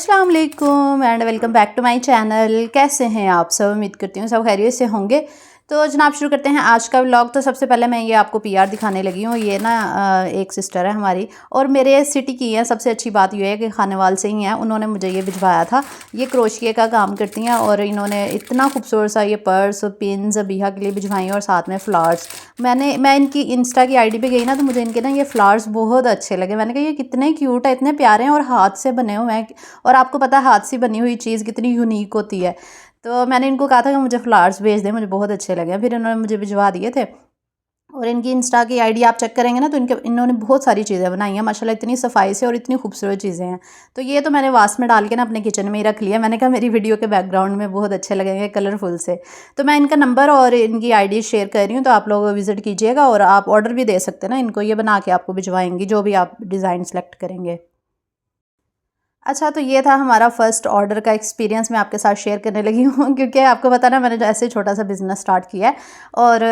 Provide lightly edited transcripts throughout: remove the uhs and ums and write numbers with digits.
अस्सलाम वालेकुम and welcome back to my channel. कैसे हैं आप सब? उम्मीद करती हूँ सब खैरियत से होंगे। तो जनाब शुरू करते हैं आज का व्लॉग। तो सबसे पहले मैं ये आपको पीआर दिखाने लगी हूँ। ये ना एक सिस्टर है हमारी और मेरे सिटी की है। सबसे अच्छी बात ये है कि खानेवाल से ही है, उन्होंने मुझे ये भिजवाया था। ये क्रोशिया का काम करती हैं और इन्होंने इतना खूबसूरत सा ये पर्स पिन्स अबीहा के लिए भिजवाई और साथ में फ़्लावर्स। मैं इनकी इंस्टा की आईडी पे गई ना, तो मुझे इनके ना ये फ़्लावर्स बहुत अच्छे लगे। मैंने कहा ये कितने क्यूट है, इतने प्यारे हैं और हाथ से बने हुए हैं। और आपको पता है हाथ से बनी हुई चीज़ कितनी यूनिक होती है। तो मैंने इनको कहा था कि मुझे फ़्लावर्स भेज दें, मुझे बहुत अच्छे लगे। फिर इन्होंने मुझे भिजवा दिए थे। और इनकी इंस्टा की आईडी आप चेक करेंगे ना, तो इन्होंने बहुत सारी चीज़ें बनाई हैं माशाल्लाह, इतनी सफाई से और इतनी खूबसूरत चीज़ें हैं। तो ये तो मैंने वास में डाल के ना अपने किचन में ही रख लिया। मैंने कहा मेरी वीडियो के बैकग्राउंड में बहुत अच्छे लगेंगे कलरफुल से। तो मैं इनका नंबर और इनकी आईडी शेयर कर रही हूँ, तो आप लोग विज़िट कीजिएगा और आप ऑर्डर भी दे सकते हैं ना इनको, ये बना के आपको भिजवाएंगी जो भी आप डिज़ाइन सेलेक्ट करेंगे। अच्छा, तो ये था हमारा फ़र्स्ट ऑर्डर का एक्सपीरियंस, मैं आपके साथ शेयर करने लगी हूँ क्योंकि आपको पता ना मैंने ऐसे छोटा सा बिज़नेस स्टार्ट किया है। और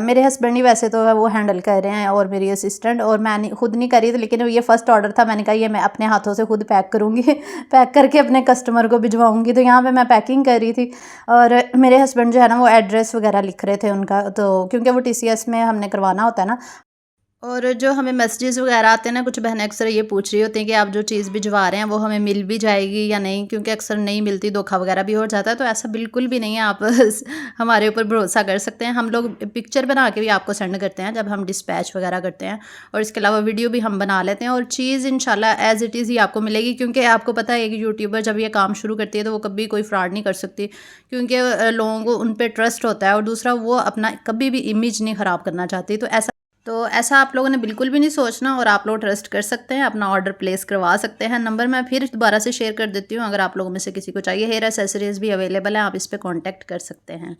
मेरे हस्बैंड ही वैसे तो वो हैंडल कर रहे हैं और मेरी असिस्टेंट, और मैं नहीं खुद नहीं करी थी। लेकिन ये फ़र्स्ट ऑर्डर था, मैंने कहा ये मैं अपने हाथों से खुद पैक करूँगी पैक करके अपने कस्टमर को भिजवाऊँगी। तो यहाँ पर मैं पैकिंग कर रही थी और मेरे हस्बैंड जो है ना वो एड्रेस वगैरह लिख रहे थे उनका, तो क्योंकि वो TCS में हमने करवाना होता है ना। और जो हमें मैसेजेस वगैरह आते हैं ना, कुछ बहनें अक्सर ये पूछ रही होती हैं कि आप जो चीज़ भिजवा रहे हैं वो हमें मिल भी जाएगी या नहीं, क्योंकि अक्सर नहीं मिलती, धोखा वगैरह भी हो जाता है। तो ऐसा बिल्कुल भी नहीं है, आप हमारे ऊपर भरोसा कर सकते हैं। हम लोग पिक्चर बना के भी आपको सेंड करते हैं जब हम डिस्पैच वगैरह करते हैं, और इसके अलावा वीडियो भी हम बना लेते हैं और चीज़ इंशाल्लाह एज़ इट इज़ ही आपको मिलेगी। क्योंकि आपको पता है एक यूट्यूबर जब ये काम शुरू करती है तो वो कभी कोई फ्रॉड नहीं कर सकती, क्योंकि लोगों को उन पर ट्रस्ट होता है, और दूसरा वो अपना कभी भी इमेज नहीं ख़राब करना चाहती। तो ऐसा आप लोगों ने बिल्कुल भी नहीं सोचना, और आप लोग ट्रस्ट कर सकते हैं, अपना ऑर्डर प्लेस करवा सकते हैं। नंबर मैं फिर दोबारा से शेयर कर देती हूँ, अगर आप लोगों में से किसी को चाहिए। हेयर एसेसरीज़ भी अवेलेबल हैं, आप इस पे कांटेक्ट कर सकते हैं।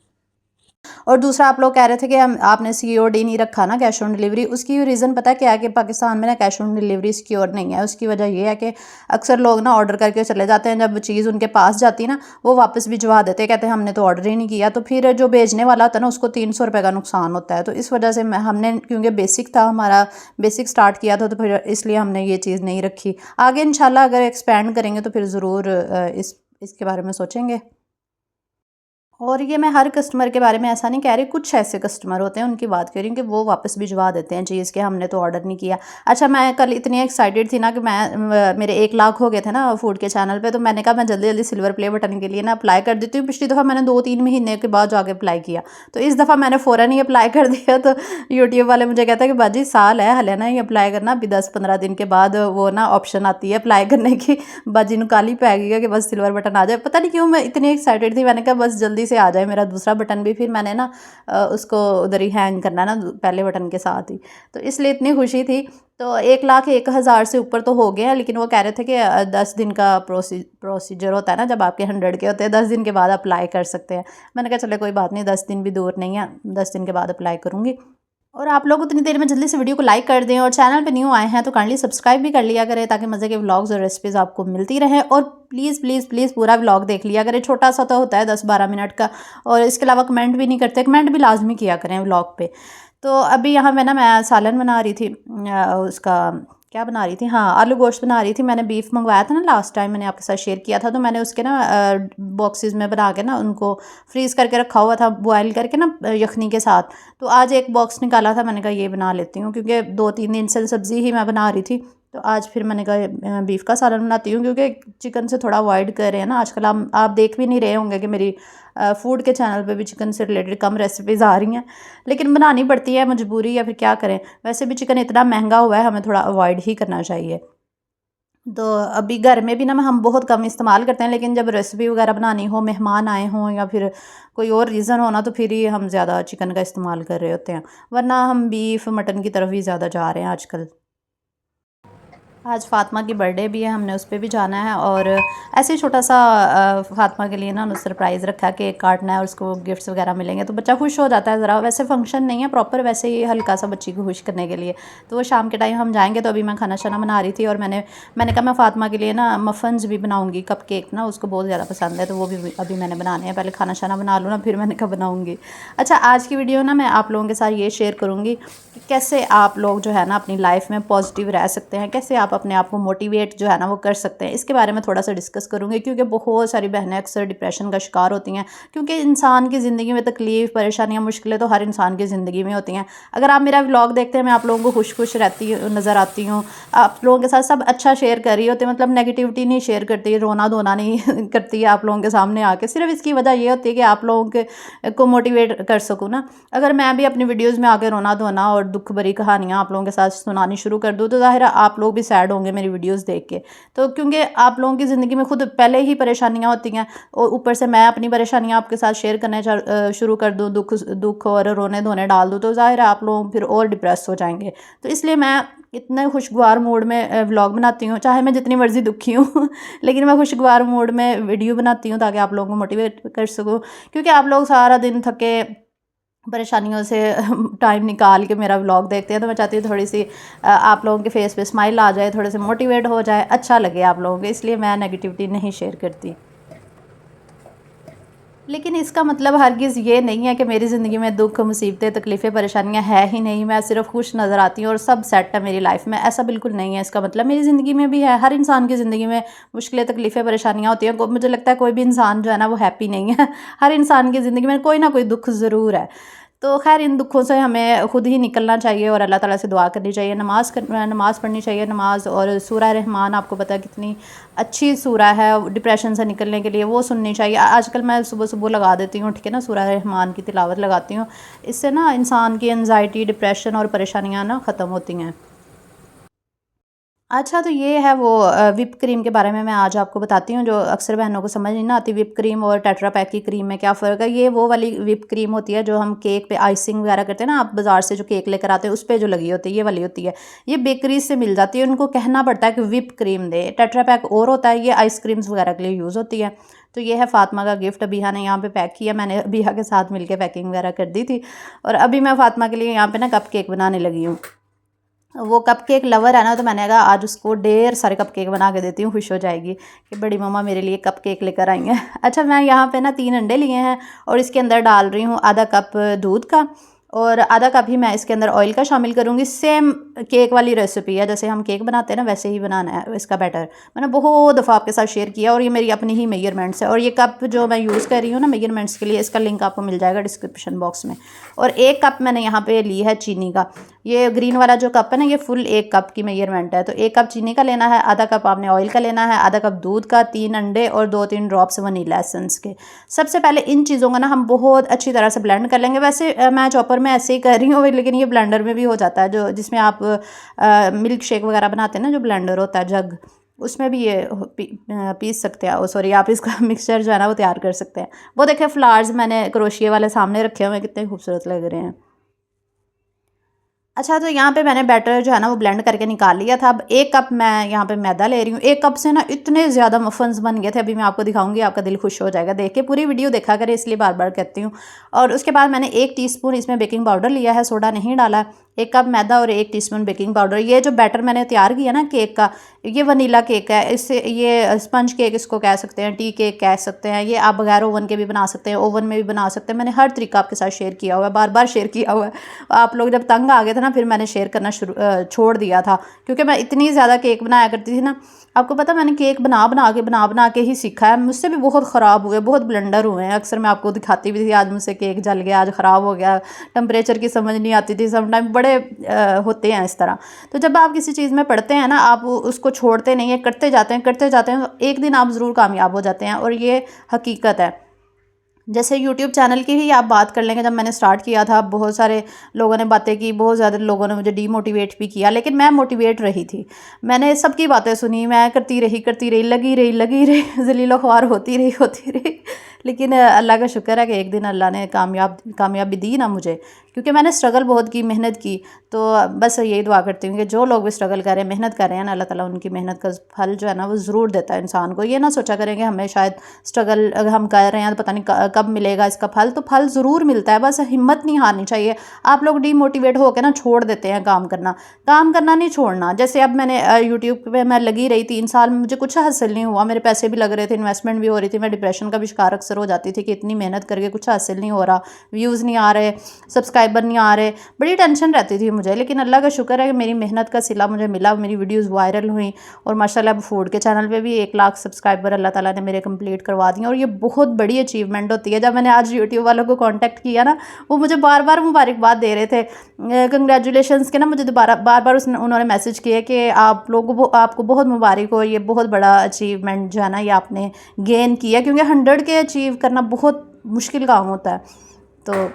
और दूसरा आप लोग कह रहे थे कि हम आपने COD नहीं रखा ना, कैश ऑन डिलीवरी। उसकी रीज़न पता है क्या है कि पाकिस्तान में ना कैश ऑन डिलीवरी सिक्योर नहीं है। उसकी वजह ये है कि अक्सर लोग ना ऑर्डर करके चले जाते हैं, जब चीज़ उनके पास जाती है ना वो वापस भिजवा देते हैं, कहते हैं हमने तो ऑर्डर ही नहीं किया। तो फिर जो भेजने वाला होता है ना उसको 300 रुपये का नुकसान होता है। तो इस वजह से हमने, क्योंकि बेसिक था हमारा, बेसिक स्टार्ट किया था, तो फिर इसलिए हमने ये चीज़ नहीं रखी। आगे इंशाल्लाह अगर एक्सपेंड करेंगे तो फिर ज़रूर इसके बारे में सोचेंगे। और ये मैं हर कस्टमर के बारे में ऐसा नहीं कह रही, कुछ ऐसे कस्टमर होते हैं उनकी बात कर रही हूँ कि वो वापस भिजवा देते हैं चीज़ के, हमने तो ऑर्डर नहीं किया। अच्छा, मैं कल इतनी एक्साइटेड थी ना कि मेरे 1 लाख हो गए थे ना फूड के चैनल पे, तो मैंने कहा मैं जल्दी जल्दी सिल्वर प्ले बटन के लिए ना अप्लाई कर देती हूँ। पिछली दफ़ा मैंने 2-3 महीने के बाद जाके अप्लाई किया, तो इस दफ़ा मैंने फ़ौरन ही अप्लाई कर दिया। तो यूट्यूब वाले मुझे कहते हैं कि बाजी साल है हले ना ही अप्लाई करना, अभी 10-15 दिन के बाद वो ना ऑप्शन आती है अप्लाई करने की। बाजी नु काली पै गई है कि बस सिल्वर बटन आ जाए। पता नहीं क्यों मैं इतनी एक्साइटेड थी, मैंने कहा बस जल्दी से आ जाए मेरा दूसरा बटन भी। फिर मैंने ना उसको उधर ही हैंग करना ना पहले बटन के साथ ही, तो इसलिए इतनी खुशी थी। तो 1,01,000 से ऊपर तो हो गया, लेकिन वो कह रहे थे कि 10 दिन का प्रोसीजर होता है ना, जब आपके 100 के होते हैं 10 दिन के बाद अप्लाई कर सकते हैं। मैंने कहा चले कोई बात नहीं, 10 दिन भी दूर नहीं है, 10 दिन के बाद अप्लाई करूँगी। और आप लोग उतनी देर में जल्दी से वीडियो को लाइक कर दें, और चैनल पे न्यू आए हैं तो काइंडली सब्सक्राइब भी कर लिया करें, ताकि मज़े के व्लॉग्स और रेसिपीज़ आपको मिलती रहें। और प्लीज़ प्लीज़ प्लीज़ पूरा व्लॉग देख लिया करें, छोटा सा तो होता है 10-12 मिनट का। और इसके अलावा कमेंट भी नहीं करते, कमेंट भी लाजमी किया करें व्लॉग पे। तो अभी यहाँ मैं सालन बना रही थी, उसका क्या बना रही थी, हाँ आलू गोश्त बना रही थी। मैंने बीफ मंगवाया था ना लास्ट टाइम, मैंने आपके साथ शेयर किया था। तो मैंने उसके ना बॉक्सेस में बना के ना उनको फ्रीज़ करके रखा हुआ था, बॉयल करके ना यखनी के साथ। तो आज एक बॉक्स निकाला था, मैंने कहा ये बना लेती हूँ, क्योंकि 2-3 दिन से सब्ज़ी ही मैं बना रही थी। तो आज फिर मैंने कहा बीफ का सालन बनाती हूँ, क्योंकि चिकन से थोड़ा अवॉइड कर रहे हैं ना आजकल। आप देख भी नहीं रहे होंगे कि मेरी फूड के चैनल पे भी चिकन से रिलेटेड कम रेसिपीज़ आ रही हैं, लेकिन बनानी पड़ती है, मजबूरी, या फिर क्या करें। वैसे भी चिकन इतना महंगा हुआ है, हमें थोड़ा अवॉइड ही करना चाहिए। तो अभी घर में भी ना हम बहुत कम इस्तेमाल करते हैं, लेकिन जब रेसिपी वगैरह बनानी हो, मेहमान आए हों, या फिर कोई और रीज़न हो ना, तो फिर ही हम ज़्यादा चिकन का इस्तेमाल कर रहे होते हैं, वरना हम बीफ मटन की तरफ ही ज़्यादा जा रहे हैं आजकल। आज फ़ातिमा की बर्थडे भी है, हमने उस पे भी जाना है। और ऐसे ही छोटा सा फ़ातिमा के लिए ना सरप्राइज़ रखा, केक काटना है और उसको गिफ्ट्स वगैरह मिलेंगे, तो बच्चा खुश हो जाता है ज़रा। वैसे फंक्शन नहीं है प्रॉपर, वैसे ही हल्का सा बच्ची को खुश करने के लिए। तो वो शाम के टाइम हम जाएंगे। तो अभी मैं खाना शाना बना रही थी, और मैंने कहा मैं फ़ातिमा के लिए ना मफ़न्स भी बनाऊँगी, कप केक ना उसको बहुत ज़्यादा पसंद है, तो वो भी अभी मैंने बनाने हैं। पहले खाना शाना बना लूँ ना, फिर मैंने कहा बनाऊँगी। अच्छा, आज की वीडियो ना मैं आप लोगों के साथ ये शेयर करूँगी कि कैसे आप लोग जो है ना अपनी लाइफ में पॉजिटिव रह सकते हैं, कैसे आप अपने आप को मोटिवेट जो है ना वो कर सकते हैं, इसके बारे में थोड़ा सा डिस्कस करूँगी। क्योंकि बहुत सारी बहनें अक्सर डिप्रेशन का शिकार होती हैं, क्योंकि इंसान की ज़िंदगी में तकलीफ़, परेशानियाँ, मुश्किलें तो हर इंसान की ज़िंदगी में होती हैं। अगर आप मेरा व्लॉग देखते हैं, मैं आप लोगों को खुश खुश रहती नज़र आती हूँ, आप लोगों के साथ सब अच्छा शेयर कर रही होती है, मतलब नेगेटिविटी नहीं शेयर करती, रोना धोना नहीं करती है आप लोगों के सामने आके। सिर्फ इसकी वजह ये होती है कि आप लोगों को मोटिवेट कर सकूँ ना। अगर मैं भी अपनी वीडियोज़ में आके रोना धोना और दुख भरी कहानियाँ आप लोगों के साथ सुनानी शुरू कर दूँ, तो ज़ाहिर है आप लोग भी सैड होंगे मेरी वीडियोज़ देख के। तो क्योंकि आप लोगों की ज़िंदगी में खुद पहले ही परेशानियाँ होती हैं और ऊपर से मैं अपनी परेशानियाँ आपके साथ शेयर करने शुरू कर दूँ, दुख और रोने धोने डाल दूँ, तो ज़ाहिर है आप लोग फिर और डिप्रेस हो जाएंगे। तो इसलिए मैं इतने खुशगवार मूड में व्लॉग बनाती हूँ, चाहे मैं जितनी मर्ज़ी दुखी हूँ लेकिन मैं खुशगवार मूड में वीडियो बनाती हूँ ताकि आप लोगों को मोटिवेट कर सकूँ। क्योंकि आप लोग सारा दिन थके परेशानियों से टाइम निकाल के मेरा व्लॉग देखते हैं, तो मैं चाहती हूँ थोड़ी सी आप लोगों के फेस पे स्माइल आ जाए, थोड़े से मोटिवेट हो जाए, अच्छा लगे आप लोगों को, इसलिए मैं नेगेटिविटी नहीं शेयर करती। लेकिन इसका मतलब हरगिज़ ये नहीं है कि मेरी ज़िंदगी में दुख, मुसीबतें, तकलीफ़ें, परेशानियाँ है ही नहीं, मैं सिर्फ खुश नज़र आती हूँ और सब सेट है मेरी लाइफ में, ऐसा बिल्कुल नहीं है। इसका मतलब मेरी ज़िंदगी में भी है, हर इंसान की ज़िंदगी में मुश्किलें, तकलीफ़ें, परेशानियाँ होती हैं। मुझे लगता है कोई भी इंसान जो है ना वो हैप्पी नहीं है हर इंसान की ज़िंदगी में कोई ना कोई दुख ज़रूर है। तो खैर इन दुखों से हमें खुद ही निकलना चाहिए और अल्लाह ताला से दुआ करनी चाहिए, नमाज़ पढ़नी चाहिए। नमाज़ और सूरह रहमान आपको पता है कितनी अच्छी सूरह है डिप्रेशन से निकलने के लिए, वो सुननी चाहिए। आजकल मैं सुबह सुबह लगा देती हूँ, ठीक है ना, सूरह रहमान की तिलावत लगाती हूँ। इससे ना इंसान की एनजाइटी, डिप्रेशन और परेशानियाँ ना ख़त्म होती हैं। अच्छा, तो ये है वो व्हिप क्रीम के बारे में मैं आज आपको बताती हूँ, जो अक्सर बहनों को समझ नहीं ना आती। व्हिप क्रीम और टेट्रा पैक की क्रीम में क्या फ़र्क है। ये वो वाली व्हिप क्रीम होती है जो हम केक पे आइसिंग वगैरह करते हैं ना, आप बाज़ार से जो केक लेकर आते हैं उस पे जो लगी होती है, ये वाली होती है। ये बेकरी से मिल जाती है, उनको कहना पड़ता है कि व्हिप क्रीम दे। टेट्रा पैक और होता है, ये आइसक्रीम्स वगैरह के लिए यूज़ होती है। तो ये है फ़ातिमा का गिफ्ट, अबीहा ने यहाँ पे पैक किया, मैंने अबीहा के साथ मिलकर पैकिंग वगैरह कर दी थी। और अभी मैं फ़ातिमा के लिए यहाँ पे ना कप केक बनाने लगी हूँ। वो कपकेक लवर है ना, तो मैंने कहा आज उसको ढेर सारे कपकेक बना के देती हूँ, खुश हो जाएगी कि बड़ी मम्मा मेरे लिए कपकेक लेकर आई हैं। अच्छा, मैं यहाँ पे ना 3 अंडे लिए हैं और इसके अंदर डाल रही हूँ आधा कप दूध का और आधा कप ही मैं इसके अंदर ऑयल का शामिल करूँगी। सेम केक वाली रेसिपी है, जैसे हम केक बनाते हैं ना वैसे ही बनाना है इसका बैटर। मैंने बहुत दफ़ा आपके साथ शेयर किया और ये मेरी अपनी ही मेजरमेंट्स है। और ये कप जो मैं यूज़ कर रही हूँ ना मेजरमेंट्स के लिए, इसका लिंक आपको मिल जाएगा डिस्क्रिप्शन बॉक्स में। और 1 कप मैंने यहाँ पे ली है चीनी का। ये ग्रीन वाला जो कप है ना, ये फुल 1 कप की मेजरमेंट है। तो 1 कप चीनी का लेना है, आधा कप आपने ऑयल का लेना है, आधा कप दूध का, 3 अंडे और 2-3 ड्रॉप्स वनीला एसेंस के। सबसे पहले इन चीज़ों को ना हम बहुत अच्छी तरह से ब्लेंड कर लेंगे। वैसे मैं चॉपर में ऐसे ही कर रही हूँ, लेकिन ये ब्लेंडर में भी हो जाता है, जो जिसमें आप मिल्क शेक वगैरह बनाते हैं ना, जो ब्लेंडर होता है जग, उसमें भी ये पीस सकते हैं। सॉरी, आप इसका मिक्सचर जो है ना वो तैयार कर सकते हैं। वो देखें फ्लावर्स मैंने क्रोशिया वाले सामने रखे हुए हैं, कितने खूबसूरत लग रहे हैं। अच्छा, तो यहाँ पे मैंने बैटर जो है ना वो ब्लेंड करके निकाल लिया था। अब 1 कप मैं यहाँ पे मैदा ले रही हूँ। 1 कप से ना इतने ज़्यादा मफ़न्स बन गए थे, अभी मैं आपको दिखाऊंगी, आपका दिल खुश हो जाएगा देख के। पूरी वीडियो देखा करें, इसलिए बार बार कहती हूँ। और उसके बाद मैंने 1 टीस्पून इसमें बेकिंग पाउडर लिया है, सोडा नहीं डाला। 1 कप मैदा और 1 टीस्पून बेकिंग पाउडर। ये जो बैटर मैंने तैयार किया ना केक का, ये वनीला केक है। इससे ये स्पंज केक इसको कह सकते हैं, टी केक कह सकते हैं। ये आप बगैर ओवन के भी बना सकते हैं, ओवन में भी बना सकते हैं। मैंने हर तरीका आपके साथ शेयर किया हुआ है, बार बार शेयर किया हुआ है। आप लोग जब तंग आ गए थे ना, फिर मैंने शेयर करना छोड़ दिया था, क्योंकि मैं इतनी ज़्यादा केक बनाया करती थी ना। आपको पता, मैंने केक बना के ही सीखा है। मुझसे भी बहुत ख़राब हुए, बहुत ब्लंडर हुए हैं। अक्सर मैं आपको दिखाती भी थी, आज मुझसे केक जल गया, आज ख़राब हो गया, टेम्परेचर की समझ नहीं आती थी। समटाइम बड़े होते हैं इस तरह। तो जब आप किसी चीज़ में पढ़ते हैं ना, आप उसको छोड़ते नहीं है, करते जाते हैं तो एक दिन आप ज़रूर कामयाब हो जाते हैं, और ये हकीकत है। जैसे YouTube चैनल की ही आप बात कर लेंगे, जब मैंने स्टार्ट किया था बहुत सारे लोगों ने बातें की, बहुत ज़्यादा लोगों ने मुझे डीमोटिवेट भी किया, लेकिन मैं मोटिवेट रही थी। मैंने सबकी बातें सुनी, मैं करती रही, लगी रही ज़लीलो ख्वार होती रही। लेकिन अल्लाह का शुक्र है कि एक दिन अल्लाह ने कामयाबी दी ना मुझे, क्योंकि मैंने स्ट्रगल बहुत की, मेहनत की। तो बस यही दुआ करती हूँ कि जो लोग भी स्ट्रगल कर रहे हैं, मेहनत कर रहे हैं ना, अल्लाह ताला उनकी मेहनत का फल जो है ना वो ज़रूर देता है इंसान को। ये ना सोचा करें कि हमें शायद स्ट्रगल अगर हम कर रहे हैं तो पता नहीं कब मिलेगा इसका फल, तो फल ज़रूर मिलता है। बस हिम्मत नहीं हारनी चाहिए। आप लोग डीमोटिवेट होकर ना छोड़ देते हैं काम करना नहीं छोड़ना। जैसे अब मैंने यूट्यूब पे मैं लगी रही 3 साल में, मुझे कुछ हासिल नहीं हुआ, मेरे पैसे भी लग रहे थे, इन्वेस्टमेंट भी हो रही थी, मैं डिप्रेशन का भी शिकार अक्सर हो जाती थी कि इतनी मेहनत करके कुछ हासिल नहीं हो रहा, व्यूज़ नहीं आ रहे, सब्सक्राइबर नहीं आ रहे, बड़ी टेंशन रहती थी मुझे। लेकिन अल्लाह का शुक्र है कि मेरी मेहनत का सिला मुझे मिला, मेरी वीडियोज़ वायरल हुई और माशाल्लाह अब फूड के चैनल पर भी 1 लाख सब्सक्राइबर अल्लाह ताला ने मेरे कंप्लीट करवा दिए। और ये बहुत बड़ी अचीवमेंट होती है। जब मैंने आज यूट्यूब वालों को कॉन्टैक्ट किया ना, वो मुझे बार बार मुबारकबाद दे रहे थे, कंग्रेचुलेशंस के ना, मुझे दोबारा बार बार उन्होंने मैसेज किए कि आप लोगों को, आपको बहुत मुबारक हो, ये बहुत बड़ा अचीवमेंट जो है ना ये आपने गेन किया, क्योंकि 100 के अचीव करना बहुत मुश्किल काम होता है। तो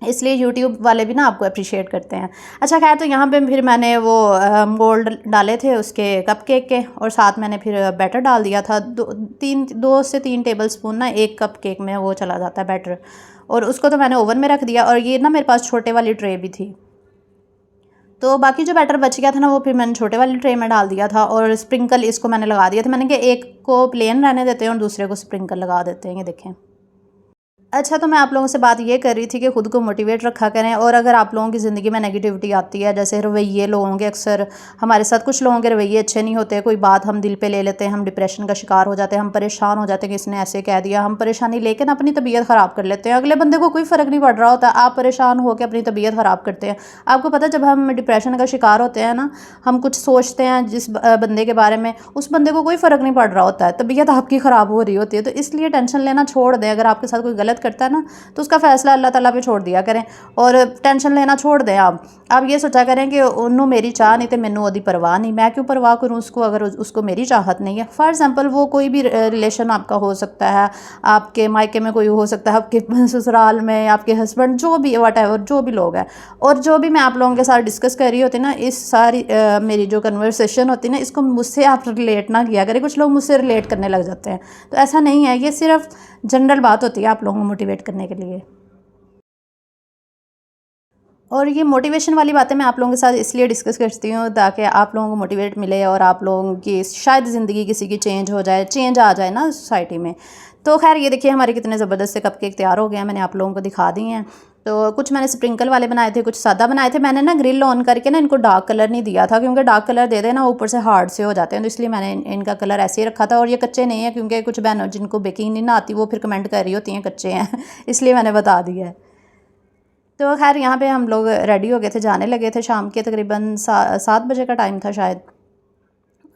इसलिए यूट्यूब वाले भी ना आपको अप्रिशिएट करते हैं। अच्छा खैर, तो यहाँ पे फिर मैंने वो मोल्ड डाले थे उसके कपकेक के, और साथ मैंने फिर बैटर डाल दिया था। 2 से 3 टेबल स्पून ना 1 कप केक में वो चला जाता है बैटर, और उसको तो मैंने ओवन में रख दिया। और ये ना मेरे पास छोटे वाली ट्रे भी थी, तो बाकी जो बैटर बच गया था ना वो फिर मैंने छोटे वाली ट्रे में डाल दिया था। और स्प्रिंकल इसको मैंने लगा दिया था। मैंने कहा एक को प्लेन रहने देते हैं और दूसरे को स्प्रिंकल लगा देते हैं, ये देखें। अच्छा, तो मैं आप लोगों से बात ये कर रही थी कि खुद को मोटिवेट रखा करें। और अगर आप लोगों की ज़िंदगी में नेगेटिविटी आती है, जैसे रवैये लोगों के, अक्सर हमारे साथ कुछ लोगों के रवैये अच्छे नहीं होते, कोई बात हम दिल पे ले लेते हैं, हम डिप्रेशन का शिकार हो जाते हैं, हम परेशान हो जाते हैं कि इसने ऐसे कह दिया, हम परेशानी लेकर अपनी तबीयत ख़राब कर लेते हैं। अगले बंदे को कोई फ़र्क नहीं पड़ रहा होता, आप परेशान होकर अपनी तबीयत ख़राब करते हैं। आपको पता है, जब हम डिप्रेशन का शिकार होते हैं ना, हम कुछ सोचते हैं जिस बंदे के बारे में, उस बंदे को कोई फ़र्क नहीं पड़ रहा होता है, तबीयत आपकी ख़राब हो रही होती है। तो इसलिए टेंशन लेना छोड़ दें। अगर आपके साथ कोई गलत करता है ना, तो उसका फ़ैसला अल्लाह ताला पे छोड़ दिया करें, और टेंशन लेना छोड़ दें। आप ये सोचा करें कि उन्होंने मेरी चाह नहीं तो मैनू ओदी परवाह नहीं, मैं क्यों परवाह करूँ उसको, अगर उसको मेरी चाहत नहीं है। फॉर एग्जांपल, वो कोई भी रिलेशन आपका हो सकता है, आपके मायके में कोई हो सकता है, आपके ससुराल में आपके हस्बैंड, जो भी वट जो भी लोग हैं। और जो भी मैं आप लोगों के साथ डिस्कस कर रही होती ना, इस सारी मेरी जो कन्वर्सेशन होती ना, इसको मुझसे आप रिलेट ना किया करें। कुछ लोग मुझसे रिलेट करने लग जाते हैं, तो ऐसा नहीं है, ये सिर्फ जनरल बात होती है आप लोगों को मोटिवेट करने के लिए। और ये मोटिवेशन वाली बातें मैं आप लोगों के साथ इसलिए डिस्कस करती हूँ ताकि आप लोगों को मोटिवेट मिले, और आप लोगों की शायद ज़िंदगी किसी की चेंज हो जाए, चेंज आ जाए ना सोसाइटी में। तो खैर, ये देखिए हमारे कितने ज़बरदस्त से कपकेक तैयार हो गए हैं, मैंने आप लोगों को दिखा दी हैं। तो कुछ मैंने स्प्रिंकल वाले बनाए थे, कुछ सादा बनाए थे। मैंने ना ग्रिल ऑन करके ना इनको डार्क कलर नहीं दिया था, क्योंकि डार्क कलर दे देना ऊपर से हार्ड से हो जाते हैं, तो इसलिए मैंने इनका कलर ऐसे ही रखा था। और ये कच्चे नहीं है, क्योंकि कुछ बहनों जिनको बेकिंग नहीं ना आती, वो फिर कमेंट कर रही होती हैं कच्चे हैं इसलिए मैंने बता दिया है। तो खैर, यहाँ पे हम लोग रेडी हो गए थे, जाने लगे थे। शाम के तकरीबन 7 बजे का टाइम था शायद,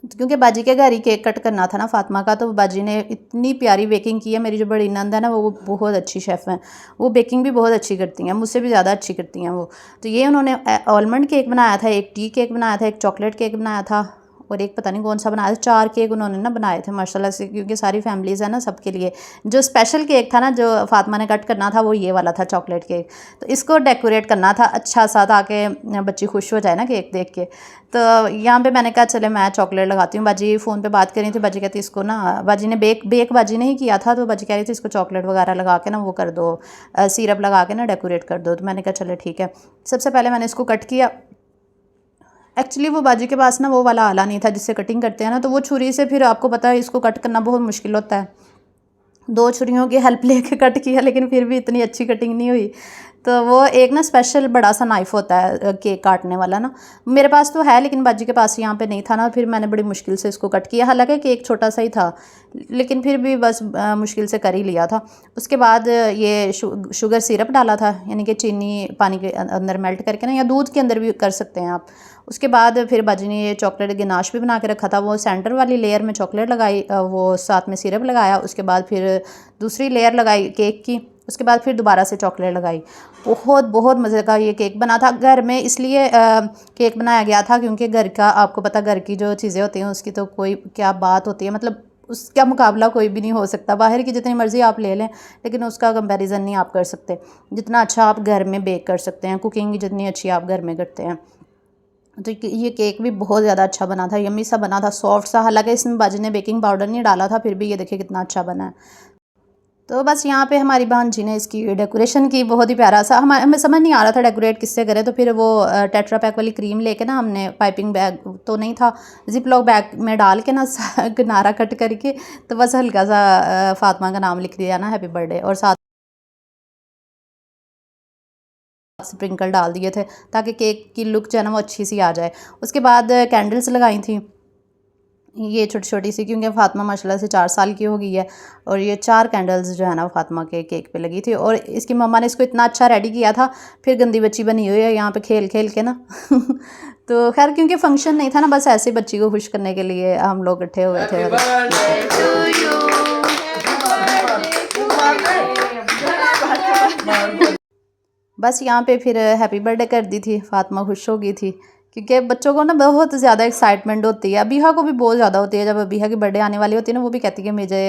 क्योंकि बाजी के घर ही केक कट करना था ना फातिमा का। तो बाजी ने इतनी प्यारी बेकिंग की है। मेरी जो बड़ी नंद है ना, वो बहुत अच्छी शेफ़ हैं, वो बेकिंग भी बहुत अच्छी करती हैं, मुझसे भी ज़्यादा अच्छी करती हैं वो। तो ये उन्होंने आलमंड केक बनाया था, एक टी केक बनाया था, एक चॉकलेट केक बनाया था, और एक पता नहीं कौन सा बनाया था। 4 केक उन्होंने ना बनाए थे माशाल्लाह से, क्योंकि सारी फैमिलीज़ है ना, सबके लिए। जो स्पेशल केक था ना, जो फातिमा ने कट करना था, वो ये वाला था, चॉकलेट केक। तो इसको डेकोरेट करना था अच्छा सा, ताकि बच्ची खुश हो जाए ना केक देख के। तो यहाँ पे मैंने कहा चले मैं चॉकलेट लगाती हूँ। बाजी फ़ोन पे बात कर रही थी, बाजी कहती इसको ना, बाजी ने बेक बाजी ने ही किया था, तो बाजी कह रही थी इसको चॉकलेट वगैरह लगा के ना वो कर दो, सिरप लगा के ना डेकोरेट कर दो। तो मैंने कहा चले ठीक है। सबसे पहले मैंने इसको कट किया। एक्चुअली वो बाजी के पास ना वो वाला आला नहीं था जिससे कटिंग करते हैं ना, तो वो छुरी से, फिर आपको पता है इसको कट करना बहुत मुश्किल होता है। 2 छुरियों की हेल्प लेके कट किया, लेकिन फिर भी इतनी अच्छी कटिंग नहीं हुई। तो वो एक ना स्पेशल बड़ा सा नाइफ़ होता है केक काटने वाला ना, मेरे पास तो है, लेकिन बाजी के पास यहाँ पे नहीं था ना। फिर मैंने बड़ी मुश्किल से इसको कट किया, हालांकि केक छोटा सा ही था, लेकिन फिर भी बस मुश्किल से कर ही लिया था। उसके बाद ये शुगर सिरप डाला था, यानी कि चीनी पानी के अंदर मेल्ट करके ना, या दूध के अंदर भी कर सकते हैं आप। उसके बाद फिर बाजी ने ये चॉकलेट गिनाश भी बना के रखा था, वो सेंटर वाली लेयर में चॉकलेट लगाई, वो साथ में सिरप लगाया। उसके बाद फिर दूसरी लेयर लगाई केक की, उसके बाद फिर दोबारा से चॉकलेट लगाई। बहुत बहुत मज़े का ये केक बना था। घर में इसलिए केक बनाया गया था क्योंकि घर का, आपको पता, घर की जो चीज़ें होती हैं उसकी तो कोई क्या बात होती है, मतलब उसका मुकाबला कोई भी नहीं हो सकता। बाहर की जितनी मर्ज़ी आप ले लें, लेकिन उसका कंपैरिजन नहीं आप कर सकते जितना अच्छा आप घर में बेक कर सकते हैं, कुकिंग जितनी अच्छी आप घर में करते हैं। तो ये केक भी बहुत ज़्यादा अच्छा बना था, यम्मी सा बना था, सॉफ्ट सा। हालांकि इसमें बाजी ने बेकिंग पाउडर नहीं डाला था, फिर भी ये देखिए कितना अच्छा बना है। तो बस यहाँ पे हमारी बहन जी ने इसकी डेकोरेशन की, बहुत ही प्यारा सा। हमें समझ नहीं आ रहा था डेकोरेट किससे करें, तो फिर वो टेट्रा पैक वाली क्रीम लेके ना, हमने पाइपिंग बैग तो नहीं था, जिप लॉक बैग में डाल के ना किनारा कट करके, तो बस हल्का सा फातिमा का नाम लिख दिया ना, हैप्पी बर्थडे, और साथ स्प्रिंकल डाल दिए थे ताकि केक की लुक जो है ना वो अच्छी सी आ जाए। उसके बाद कैंडल्स लगाई थी, ये छोटी छोटी सी, क्योंकि फातिमा माशाल्लाह से 4 साल की हो गई है। और ये 4 कैंडल्स जो है ना फातिमा के केक पे लगी थी। और इसकी मम्मा ने इसको इतना अच्छा रेडी किया था, फिर गंदी बच्ची बनी हुई है यहाँ पे खेल खेल के ना तो खैर क्योंकि फंक्शन नहीं था ना, बस ऐसे बच्ची को खुश करने के लिए हम लोग इकट्ठे हुए थे। बस यहाँ पे फिर हैप्पी बर्थडे कर दी थी, फातिमा खुश हो गई थी, क्योंकि बच्चों को ना बहुत ज़्यादा एक्साइटमेंट होती है। अबीहा को भी बहुत ज़्यादा होती है, जब अबीहा की बर्थडे आने वाली होती है ना, वो भी कहती है कि मुझे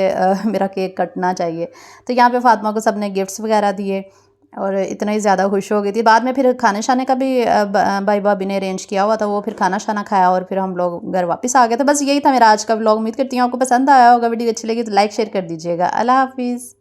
मेरा केक कटना चाहिए। तो यहाँ पे फातिमा को सबने गिफ्ट्स वगैरह दिए और इतना ही ज़्यादा खुश हो गई थी। बाद में फिर खाने शाने का भी भाई भाभी ने अरेंज किया हुआ था, वो फिर खाना शाना खाया और फिर हम लोग घर वापस आ गए थे। बस यही था मेरा आज का व्लॉग। उम्मीद करती हूँ आपको पसंद आया होगा। वीडियो अच्छी लगी तो लाइक शेयर कर दीजिएगा। अल्लाह हाफिज़।